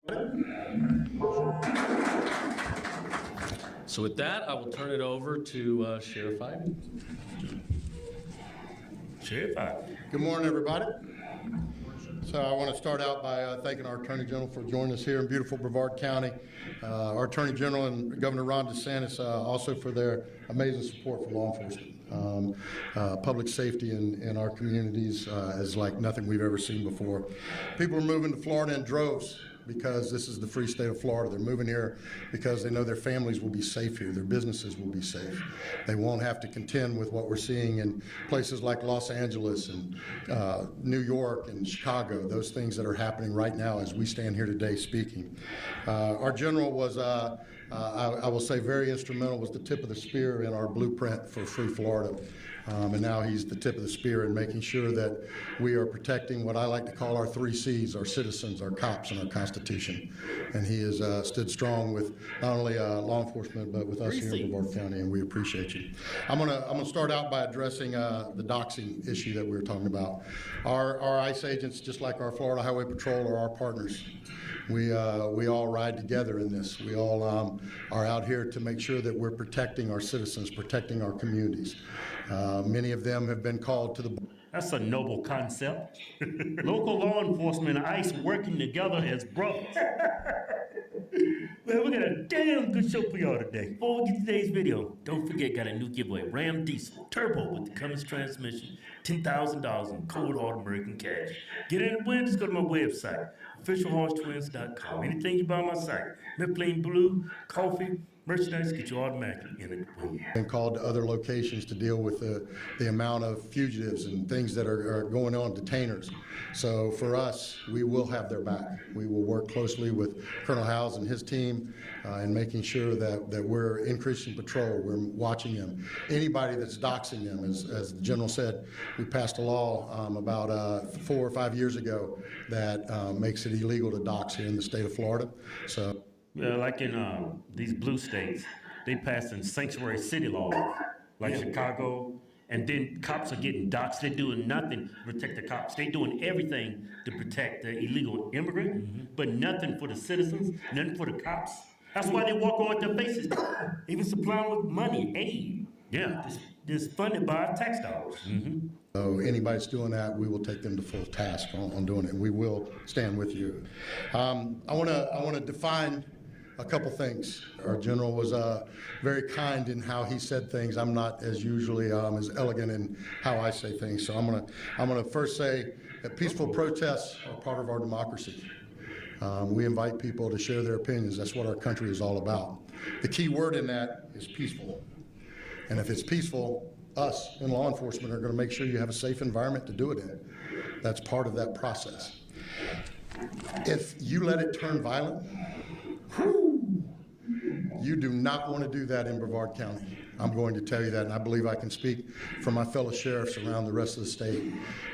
So with that, I will turn it over to Sheriff Ivey. Sheriff Ivey. Good morning, everybody. So I want to start out by thanking our Attorney General for joining us here in beautiful Brevard County. Our Attorney General and Governor Ron DeSantis also for their amazing support for law enforcement. Public safety in our communities is like nothing we've ever seen before. People are moving to Florida in droves because this is the free state of Florida. They're moving here because they know their families will be safe here, their businesses will be safe. They won't have to contend with what we're seeing in places like Los Angeles and New York and Chicago, those things that are happening right now as we stand here today speaking. Our general was, I will say, very instrumental, was the tip of the spear in our blueprint for free Florida. And now he's the tip of the spear in making sure that we are protecting what I like to call our 3 C's, our citizens, our cops, and our Constitution. And he has stood strong with not only law enforcement, but with us here in Brevard County, and we appreciate you. I'm gonna start out by addressing the doxing issue that we were talking about. Our ICE agents, just like our Florida Highway Patrol, are our partners. We all ride together in this. We all are out here to make sure that we're protecting our citizens, protecting our communities. Many of them have been called to the... That's a noble concept. Local law enforcement and ICE working together as brothers. Well, we got a damn good show for y'all today. Before we get to today's video, don't forget, got a new giveaway. Ram Diesel Turbo with the Cummins transmission, $10,000 in cold hard American cash. Get in and win, just go to my website, officialhodgetwins.com. Anything you buy on my site, Mifflin Blue, coffee, merchandise, get you automatically in it. Been called to other locations to deal with the amount of fugitives and things that are going on, detainers. So for us, we will have their back. We will work closely with Colonel Howes and his team in making sure that we're increasing patrol, we're watching them. Anybody that's doxing them, as the General said, we passed a law about 4 or 5 years ago that makes it illegal to dox here in the state of Florida. So. Yeah, like in these blue states, they passed in sanctuary city laws, like Chicago, and then cops are getting doxxed. They're doing nothing to protect the cops. They're doing everything to protect the illegal immigrant, but nothing for the citizens, nothing for the cops. That's why they walk on with their faces, even supplying with money, aid. Yeah, it's funded by our tax dollars. So anybody that's doing that, we will take them to full task on doing it, and we will stand with you. I want to define a couple things. Our general was very kind in how he said things. I'm not as usually as elegant in how I say things. So I'm gonna first say that peaceful protests are part of our democracy. We invite people to share their opinions. That's what our country is all about. The key word in that is peaceful. And if it's peaceful, us in law enforcement are going to make sure you have a safe environment to do it in. That's part of that process. If you let it turn violent, you do not want to do that in Brevard County. I'm going to tell you that, and I believe I can speak for my fellow sheriffs around the rest of the state.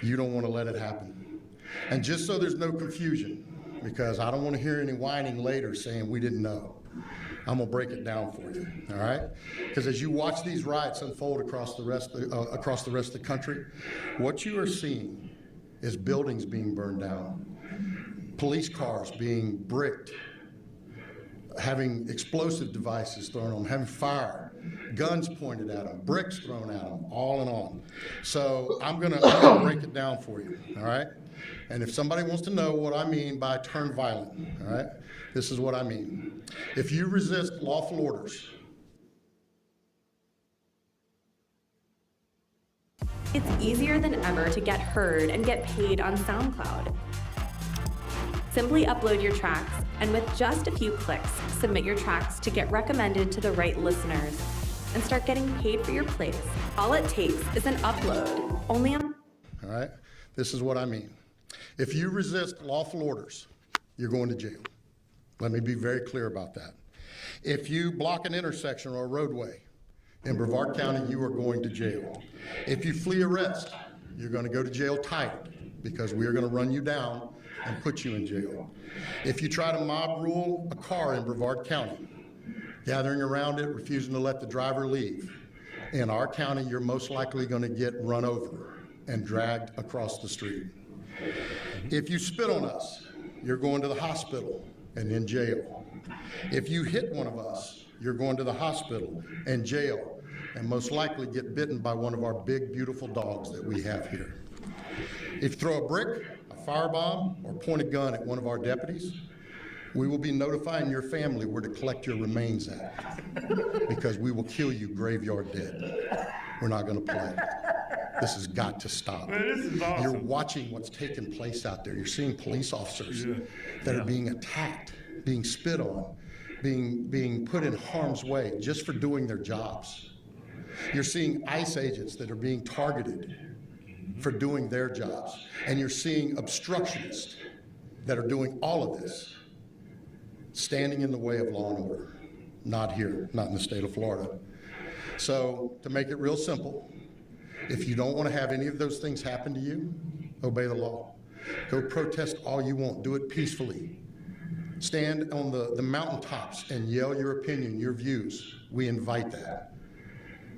You don't want to let it happen. And just so there's no confusion, because I don't want to hear any whining later saying we didn't know, I'm going to break it down for you, all right? Because as you watch these riots unfold across the rest of the country, what you are seeing is buildings being burned down, police cars being bricked, having explosive devices thrown on them, having fire, guns pointed at them, bricks thrown at them, all and on. So I'm gonna break it down for you, all right? And if somebody wants to know what I mean by turn violent, all right, this is what I mean. If you resist lawful orders, it's easier than ever to get heard and get paid on SoundCloud. Simply upload your tracks, and with just a few clicks, submit your tracks to get recommended to the right listeners and start getting paid for your plays. All it takes is an upload, only on... All right, this is what I mean. If you resist lawful orders, you're going to jail. Let me be very clear about that. If you block an intersection or a roadway in Brevard County, you are going to jail. If you flee arrest, you're going to go to jail tight because we are going to run you down and put you in jail. If you try to mob rule a car in Brevard County, gathering around it, refusing to let the driver leave, in our county, you're most likely going to get run over and dragged across the street. If you spit on us, you're going to the hospital and in jail. If you hit one of us, you're going to the hospital and jail, and most likely get bitten by one of our big, beautiful dogs that we have here. If you throw a brick, a firebomb, or point a gun at one of our deputies, we will be notifying your family where to collect your remains at, because we will kill you graveyard dead. We're not going to play. This has got to stop. Man, this is awesome. You're watching what's taking place out there. You're seeing police officers that are being attacked, being spit on, being put in harm's way just for doing their jobs. You're seeing ICE agents that are being targeted for doing their jobs. And you're seeing obstructionists that are doing all of this, standing in the way of law and order. Not here, not in the state of Florida. So to make it real simple, if you don't want to have any of those things happen to you, obey the law. Go protest all you want. Do it peacefully. Stand on the mountaintops and yell your opinion, your views. We invite that.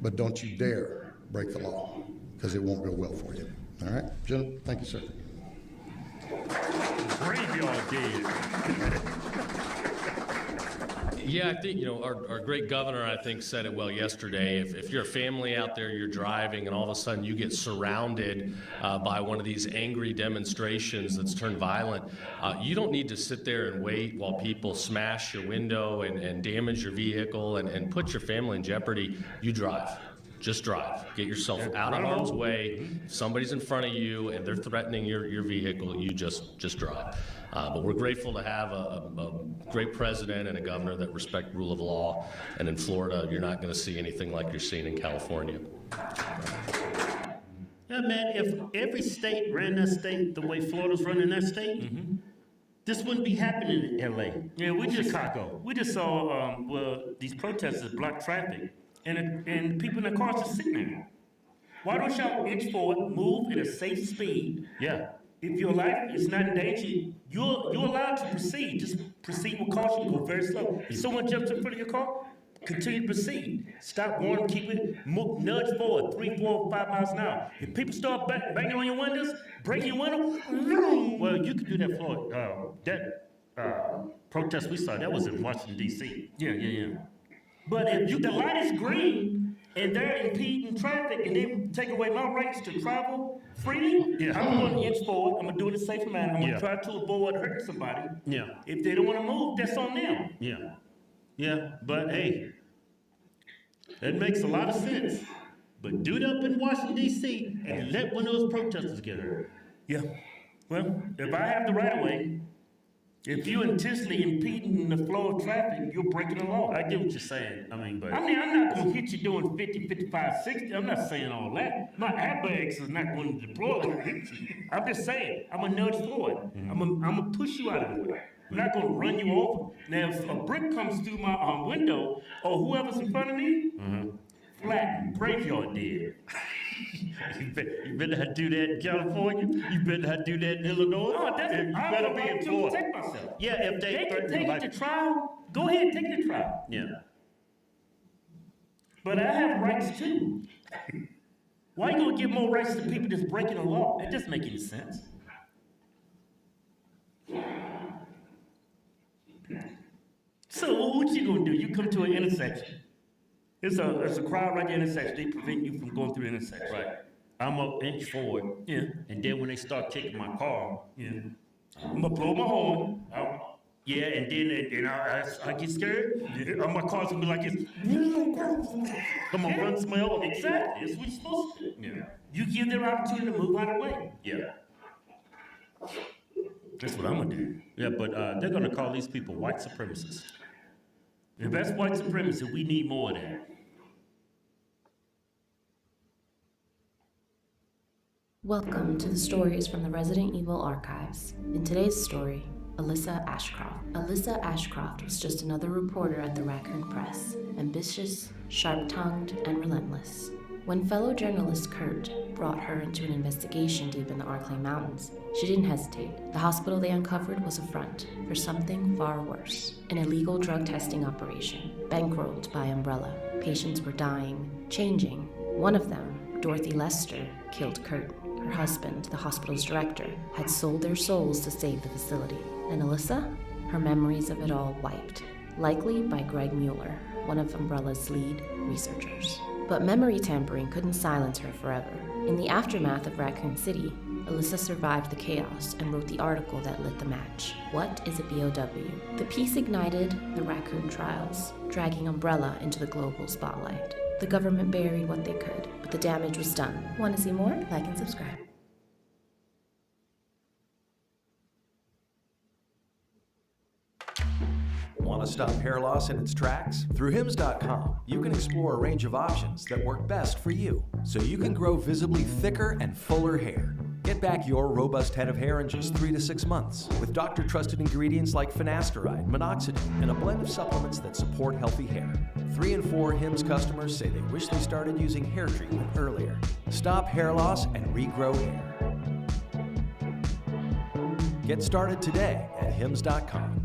But don't you dare break the law, because it won't go well for you. All right, gentlemen, thank you, sir. Graveyard dead. Yeah, I think, our great governor, I think, said it well yesterday. If you're a family out there, you're driving, and all of a sudden you get surrounded by one of these angry demonstrations that's turned violent, you don't need to sit there and wait while people smash your window and damage your vehicle and put your family in jeopardy. You drive. Just drive. Get yourself out of harm's way. If somebody's in front of you and they're threatening your vehicle, you just drive. But we're grateful to have a great president and a governor that respect rule of law. And in Florida, you're not going to see anything like you're seeing in California. Yeah, man, if every state ran their state the way Florida's running their state, this wouldn't be happening in LA. Yeah, Chicago. We just saw these protesters block traffic, and people in the cars just sitting there. Why don't y'all inch forward, move at a safe speed? Yeah. If your life is not in danger, you're allowed to proceed. Just proceed with caution. Go very slow. If someone jumps in front of your car, continue to proceed. Stop, warn, keep it, nudge forward, 3, 4, 5 miles an hour. If people start banging on your windows, breaking your window, well, you could do that, Floyd. That protest we saw, that was in Washington, D.C. Yeah. But if the light is green and they're impeding traffic and they take away my rights to travel freely, I'm going to inch forward. I'm going to do it in a safe manner. I'm going to try to avoid hurting somebody. Yeah. If they don't want to move, that's on them. Yeah, but hey, that makes a lot of sense. But do it up in Washington, D.C., and let one of those protesters get hurt. Yeah. Well, if I have the right of way, if you're intentionally impeding the flow of traffic, you're breaking the law. I get what you're saying. I'm not going to hit you doing 50, 55, 60. I'm not saying all that. My airbags is not going to deploy to hit you. I'm just saying, I'm going to nudge forward. I'm going to push you out of the way. I'm not going to run you over. Now, if a brick comes through my window, or whoever's in front of me, flat, graveyard dead. You better not do that in California. You better not do that in Illinois. No, you better be in Florida. Protect myself. Yeah, if they can take it to trial, go ahead, take it to trial. Yeah. But I have rights too. Why you gonna give more rights to people that's breaking the law? That doesn't make any sense. So what you gonna do? You come to an intersection. There's a crowd right there in the intersection. They prevent you from going through the intersection. Right. I'm gonna inch forward. Yeah. And then when they start kicking my car, I'm gonna blow my horn. And then I get scared. My car's gonna be like this. I'm gonna run somebody over. Exactly. That's what you're supposed to do. Yeah. You give them opportunity to move out of the way. Yeah. That's what I'm gonna do. Yeah, but they're gonna call these people white supremacists. If that's white supremacy, we need more of that. Welcome to the stories from the Resident Evil archives. In today's story, Alyssa Ashcroft. Alyssa Ashcroft was just another reporter at the Raccoon Press, ambitious, sharp-tongued, and relentless. When fellow journalist Kurt brought her into an investigation deep in the Arklay Mountains, she didn't hesitate. The hospital they uncovered was a front for something far worse, an illegal drug testing operation, bankrolled by Umbrella. Patients were dying, changing. One of them, Dorothy Lester, killed Kurt. Her husband, the hospital's director, had sold their souls to save the facility. And Alyssa? her memories of it all wiped, likely by Greg Mueller, one of Umbrella's lead researchers. But memory tampering couldn't silence her forever. In the aftermath of Raccoon City, Alyssa survived the chaos and wrote the article that lit the match. What is a BOW? The piece ignited the Raccoon trials, dragging Umbrella into the global spotlight. The government buried what they could, but the damage was done. Want to see more? Like and subscribe. Want to stop hair loss in its tracks? Through Hims.com, you can explore a range of options that work best for you, so you can grow visibly thicker and fuller hair. Get back your robust head of hair in just 3 to 6 months with doctor-trusted ingredients like finasteride, minoxidil, and a blend of supplements that support healthy hair. 3 in 4 Hims customers say they wish they started using hair treatment earlier. Stop hair loss and regrow hair. Get started today at Hims.com.